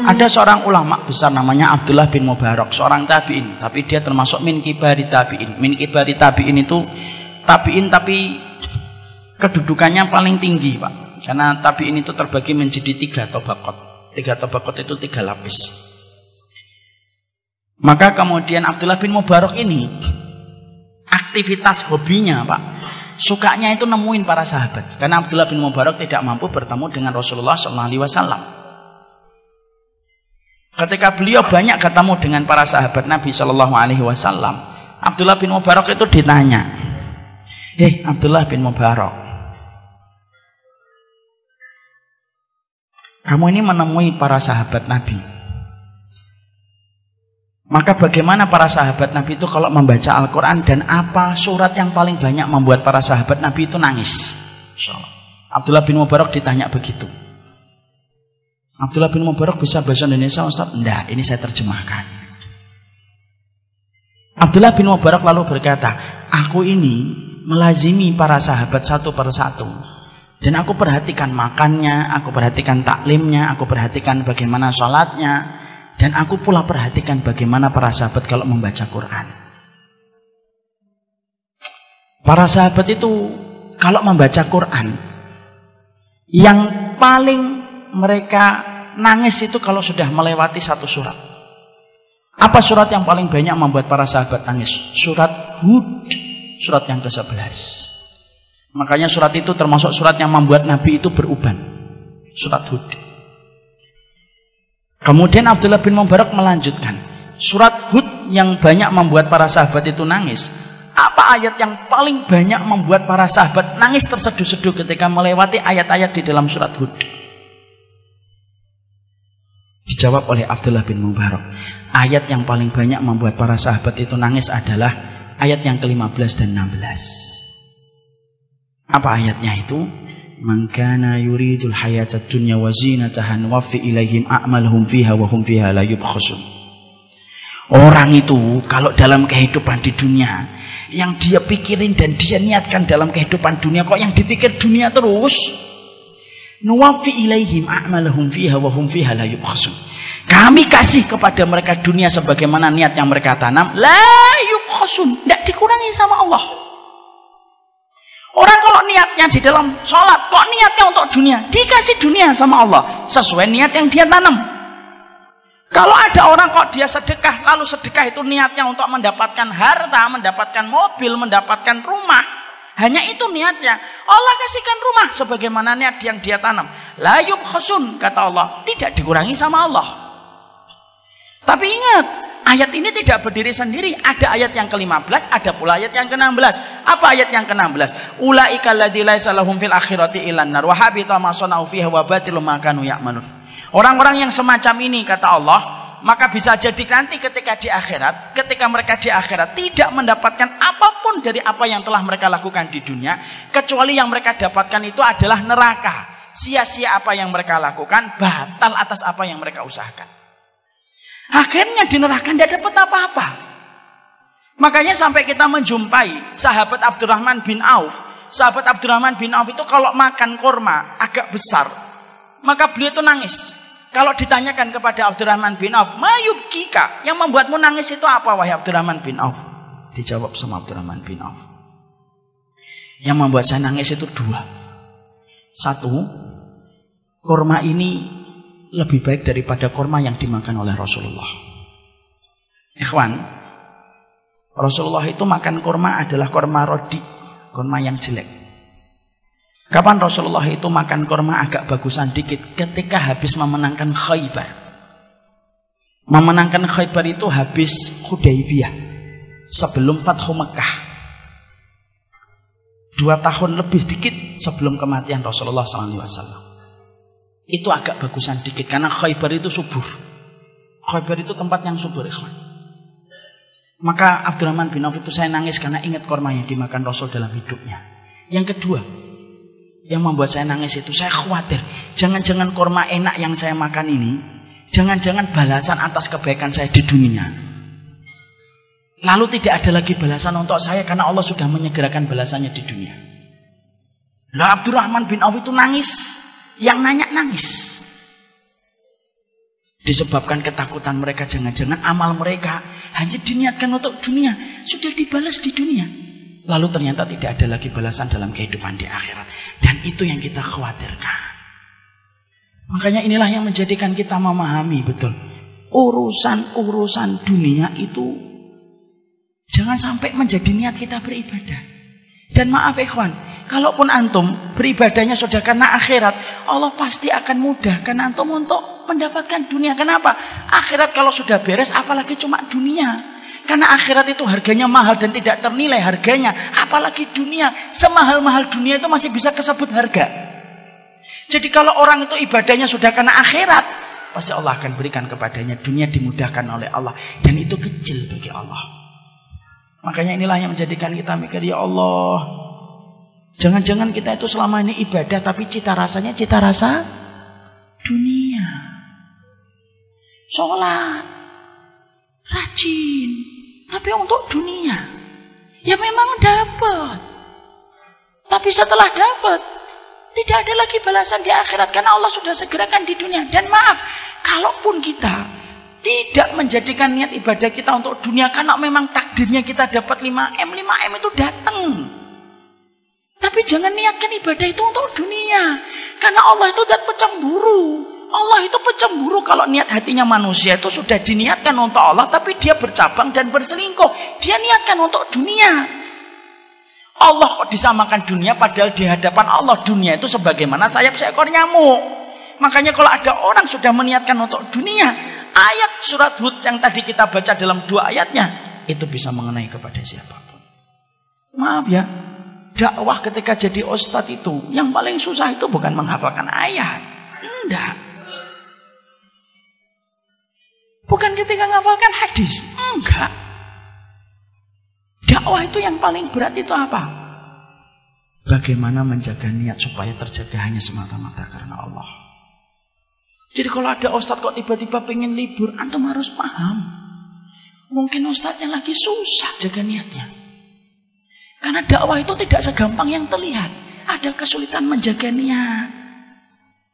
Ada seorang ulama besar namanya Abdullah bin Mubarak, seorang tabi'in, tapi dia termasuk min kibari tabi'in. Min kibari tabi'in itu tabi'in tapi kedudukannya paling tinggi, Pak. Karena tabi'in itu terbagi menjadi 3 tabaqat. 3 tabaqat itu 3 lapis. Maka kemudian Abdullah bin Mubarak ini aktivitas hobinya, Pak, sukanya itu nemuin para sahabat. Karena Abdullah bin Mubarak tidak mampu bertemu dengan Rasulullah SAW. Ketika beliau banyak ketemu dengan para sahabat Nabi SAW, Abdullah bin Mubarak itu ditanya, Abdullah bin Mubarak, kamu ini menemui para sahabat Nabi, maka bagaimana para sahabat Nabi itu kalau membaca Al-Quran, dan apa surat yang paling banyak membuat para sahabat Nabi itu nangis? Abdullah bin Mubarak ditanya begitu. Abdullah bin Mubarak bisa bahasa Indonesia, Ustaz? Enggak, ini saya terjemahkan. Abdullah bin Mubarak lalu berkata, aku ini melazimi para sahabat satu persatu, dan aku perhatikan makannya, aku perhatikan taklimnya, aku perhatikan bagaimana sholatnya, dan aku pula perhatikan bagaimana para sahabat kalau membaca Quran. Para sahabat itu kalau membaca Quran, yang paling mereka nangis itu kalau sudah melewati satu surat. Apa surat yang paling banyak membuat para sahabat nangis? Surat Hud, surat yang ke-11. Makanya surat itu termasuk surat yang membuat Nabi itu beruban. Surat Hud. Kemudian Abdullah bin Mubarak melanjutkan, surat Hud yang banyak membuat para sahabat itu nangis. Apa ayat yang paling banyak membuat para sahabat nangis terseduh-seduh ketika melewati ayat-ayat di dalam surat Hud? Dijawab oleh Abdullah bin Mubarak, ayat yang paling banyak membuat para sahabat itu nangis adalah ayat yang ke-15 dan 16. Apa ayatnya itu? Man kana yuridul hayatad dunya wa zinataha nuwaffi ilaihim a'malahum fiha wa hum fiha la yubkhasun. Orang itu kalau dalam kehidupan di dunia, yang dia pikirin dan dia niatkan dalam kehidupan dunia, kok yang dipikir dunia terus? Nuwaffi ilaihim a'malahum fiha wa hum fiha la yubkhasun. Kami kasih kepada mereka dunia sebagaimana niat yang mereka tanam, la yubkhasun, tidak dikurangi sama Allah. Orang kalau niatnya di dalam sholat, kok niatnya untuk dunia, dikasih dunia sama Allah sesuai niat yang dia tanam. Kalau ada orang kok dia sedekah, lalu sedekah itu niatnya untuk mendapatkan harta, mendapatkan mobil, mendapatkan rumah, hanya itu niatnya, Allah kasihkan rumah sebagaimana niat yang dia tanam. La yubkhasun, kata Allah, tidak dikurangi sama Allah. Tapi ingat, ayat ini tidak berdiri sendiri. Ada ayat yang ke-15, ada pula ayat yang ke-16. Apa ayat yang ke-16? Ulaika alladzina laisa lahum fil akhirati illan nar wa habita ma sana'u fiha wa batilum ma kanu ya'malun. Orang-orang yang semacam ini, kata Allah, maka bisa jadi nanti ketika di akhirat, ketika mereka di akhirat tidak mendapatkan apapun dari apa yang telah mereka lakukan di dunia, kecuali yang mereka dapatkan itu adalah neraka. Sia-sia apa yang mereka lakukan, batal atas apa yang mereka usahakan. Akhirnya di neraka tidak dapat apa-apa. Makanya sampai kita menjumpai sahabat Abdurrahman bin Auf. Sahabat Abdurrahman bin Auf itu kalau makan kurma agak besar, maka beliau itu nangis. Kalau ditanyakan kepada Abdurrahman bin Auf, mayubkika, yang membuatmu nangis itu apa wahai Abdurrahman bin Auf? Dijawab sama Abdurrahman bin Auf, yang membuat saya nangis itu 2. 1, kurma ini lebih baik daripada kurma yang dimakan oleh Rasulullah. Ikhwan, Rasulullah itu makan kurma adalah kurma rodi, kurma yang jelek. Kapan Rasulullah itu makan kurma agak bagusan dikit? Ketika habis memenangkan Khaybar. Memenangkan Khaybar itu habis Hudaybiyah, sebelum Fathu Mekah. 2 tahun lebih dikit sebelum kematian Rasulullah SAW. Itu agak bagusan dikit karena Khaybar itu subur. Khaybar itu tempat yang subur, ikhwan. Maka Abdurrahman bin Auf itu saya nangis karena ingat kurma yang dimakan Rasul dalam hidupnya. Yang kedua, yang membuat saya nangis itu, saya khawatir jangan-jangan kurma enak yang saya makan ini, jangan-jangan balasan atas kebaikan saya di dunia, lalu tidak ada lagi balasan untuk saya karena Allah sudah menyegerakan balasannya di dunia. Lah Abdurrahman bin Auf itu nangis, yang nanya nangis. Disebabkan ketakutan mereka, jangan-jangan amal mereka hanya diniatkan untuk dunia, sudah dibalas di dunia. Lalu ternyata tidak ada lagi balasan dalam kehidupan di akhirat. Dan itu yang kita khawatirkan. Makanya inilah yang menjadikan kita memahami betul. Urusan-urusan dunia itu jangan sampai menjadi niat kita beribadah. Dan maaf ikhwan, kalaupun antum beribadahnya sudah karena akhirat, Allah pasti akan mudahkan antum untuk mendapatkan dunia. Kenapa? Akhirat kalau sudah beres, apalagi cuma dunia. Karena akhirat itu harganya mahal dan tidak ternilai harganya. Apalagi dunia, semahal-mahal dunia itu masih bisa kesebut harga. Jadi kalau orang itu ibadahnya sudah karena akhirat, pasti Allah akan berikan kepadanya dunia, dimudahkan oleh Allah. Dan itu kecil bagi Allah. Makanya inilah yang menjadikan kita mikir, ya Allah, jangan-jangan kita itu selama ini ibadah, tapi cita rasanya cita rasa dunia. Sholat, rajin, tapi untuk dunia. Ya memang dapat. Tapi setelah dapat, tidak ada lagi balasan di akhirat, karena Allah sudah segerakan di dunia. Dan maaf, kalaupun kita tidak menjadikan niat ibadah kita untuk dunia, karena memang takdirnya kita dapat 5M itu datang. Tapi jangan niatkan ibadah itu untuk dunia, karena Allah itu zat pecemburu. Allah itu pecemburu kalau niat hatinya manusia itu sudah diniatkan untuk Allah, tapi dia bercabang dan berselingkuh. Dia niatkan untuk dunia. Allah kok disamakan dunia, padahal di hadapan Allah dunia itu sebagaimana sayap seekor nyamuk. Makanya kalau ada orang sudah meniatkan untuk dunia, ayat surat Hud yang tadi kita baca dalam 2 ayatnya, itu bisa mengenai kepada siapapun. Maaf ya, dakwah ketika jadi ustadz itu yang paling susah itu bukan menghafalkan ayat. Enggak. Bukan ketika menghafalkan hadis. Enggak. Dakwah itu yang paling berat itu apa? Bagaimana menjaga niat supaya terjaga hanya semata-mata karena Allah. Jadi kalau ada ustadz kok tiba-tiba pengen libur, antum harus paham. Mungkin ustadznya lagi susah jaga niatnya. Karena dakwah itu tidak segampang yang terlihat. Ada kesulitan menjaga niat.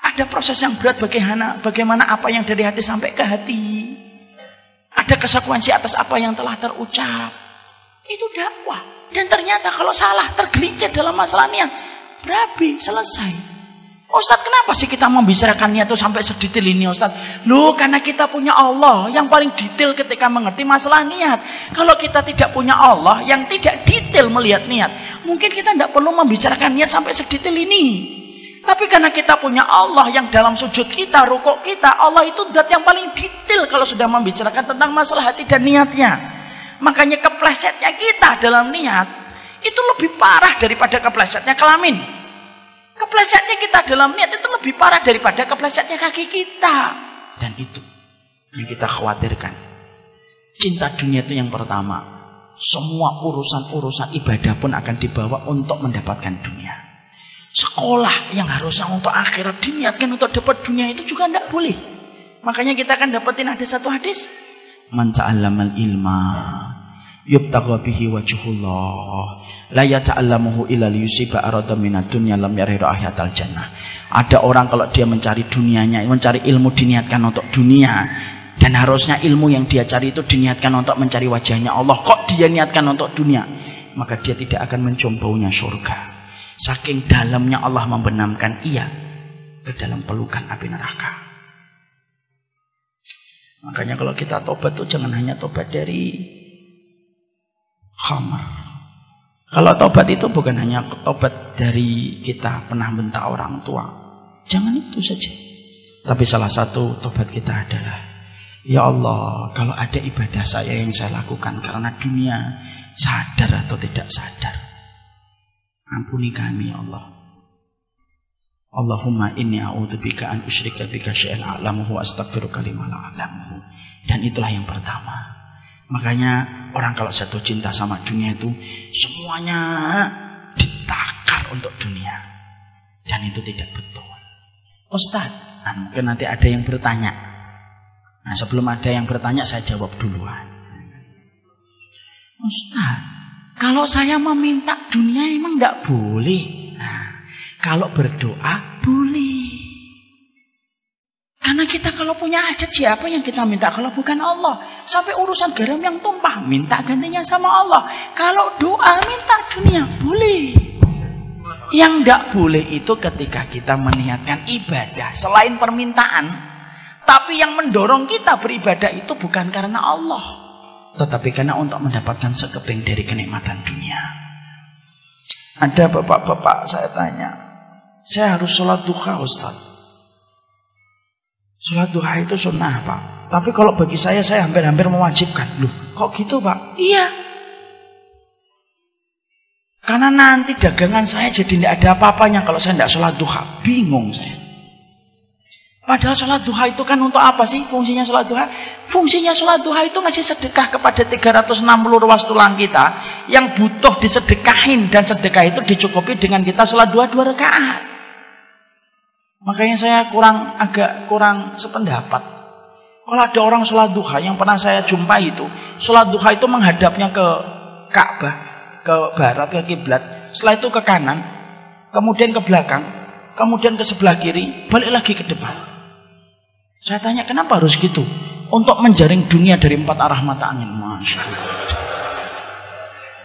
Ada proses yang berat bagaimana apa yang dari hati sampai ke hati. Ada konsekuensi atas apa yang telah terucap. Itu dakwah. Dan ternyata kalau salah, tergelincir dalam masalah niat, berabi, selesai. Ustadz, kenapa sih kita membicarakan niat itu sampai sedetail ini Ustadz? Loh, karena kita punya Allah yang paling detail ketika mengerti masalah niat. Kalau kita tidak punya Allah yang tidak detail melihat niat, mungkin kita tidak perlu membicarakan niat sampai sedetail ini. Tapi karena kita punya Allah yang dalam sujud kita, rukuk kita, Allah itu zat yang paling detail kalau sudah membicarakan tentang masalah hati dan niatnya. Makanya keplesetnya kita dalam niat itu lebih parah daripada keplesetnya kelamin. Keplesetnya kita dalam niat itu lebih parah daripada keplesetnya kaki kita. Dan itu yang kita khawatirkan. Cinta dunia itu yang pertama. Semua urusan-urusan ibadah pun akan dibawa untuk mendapatkan dunia. Sekolah yang harusnya untuk akhirat diniatkan untuk dapat dunia itu juga tidak boleh. Makanya kita akan dapetin ada satu hadis, man ta'allamal ilma yubtagha bihi wajhullah la yata'allamuhu illa liyusiba arada minad dunya lam yarihu ahyatal jannah. Ada orang kalau dia mencari dunianya, mencari ilmu diniatkan untuk dunia, dan harusnya ilmu yang dia cari itu diniatkan untuk mencari wajahnya Allah, kok dia niatkan untuk dunia, maka dia tidak akan mencium baunya surga. Saking dalamnya Allah membenamkan ia ke dalam pelukan api neraka. Makanya kalau kita tobat tuh jangan hanya tobat dari khamar. Kalau tobat itu bukan hanya tobat dari kita pernah bentak orang tua. Jangan itu saja. Tapi salah satu tobat kita adalah, ya Allah, kalau ada ibadah saya yang saya lakukan karena dunia, sadar atau tidak sadar, ampuni kami ya Allah. Allahumma inni a'udzubika an usyrika bika syai'an a'lamuhu wa astaghfiruka lima la a'lamuhu. Dan itulah yang pertama. Makanya orang kalau jatuh cinta sama dunia itu semuanya ditakar untuk dunia. Dan itu tidak betul. Ustadz, mungkin nanti ada yang bertanya. Nah, sebelum ada yang bertanya saya jawab duluan. Ustadz, kalau saya meminta dunia emang tidak boleh. Nah, kalau berdoa boleh. Karena kita kalau punya hajat, siapa yang kita minta kalau bukan Allah? Sampai urusan garam yang tumpah, minta gantinya sama Allah. Kalau doa minta dunia, boleh. Yang tidak boleh itu ketika kita meniatkan ibadah selain permintaan, tapi yang mendorong kita beribadah itu bukan karena Allah, tetapi karena untuk mendapatkan sekeping dari kenikmatan dunia. Ada bapak-bapak saya tanya, saya harus sholat duha Ustaz. Sholat duha itu sunnah Pak, tapi kalau bagi saya hampir-hampir mewajibkan. Loh kok gitu Pak? Iya, karena nanti dagangan saya jadi tidak ada apa-apanya kalau saya tidak sholat duha. Bingung saya. Padahal sholat duha itu kan untuk apa sih fungsinya sholat duha? Fungsinya sholat duha itu ngasih sedekah kepada 360 ruas tulang kita yang butuh disedekahin, dan sedekah itu dicukupi dengan kita sholat 2 rakaat. Makanya saya agak kurang sependapat. Kalau ada orang sholat duha, yang pernah saya jumpai itu, sholat duha itu menghadapnya ke Ka'bah, ke barat, ke kiblat, setelah itu ke kanan, kemudian ke belakang, kemudian ke sebelah kiri, balik lagi ke depan. Saya tanya, kenapa harus gitu? Untuk menjaring dunia dari 4 arah mata angin. Masya Allah.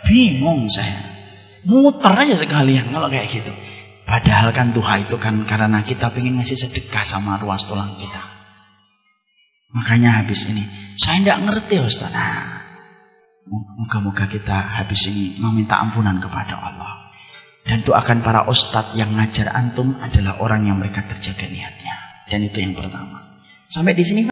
Bingung saya. Muter aja sekalian kalau kayak gitu. Padahal kan duha itu kan karena kita pengen ngasih sedekah sama ruas tulang kita. Makanya habis ini saya tidak ngerti Ustaz. Nah, moga-moga kita habis ini meminta ampunan kepada Allah. Dan doakan para ustadz yang ngajar antum adalah orang yang mereka terjaga niatnya. Dan itu yang pertama. Sampai di sini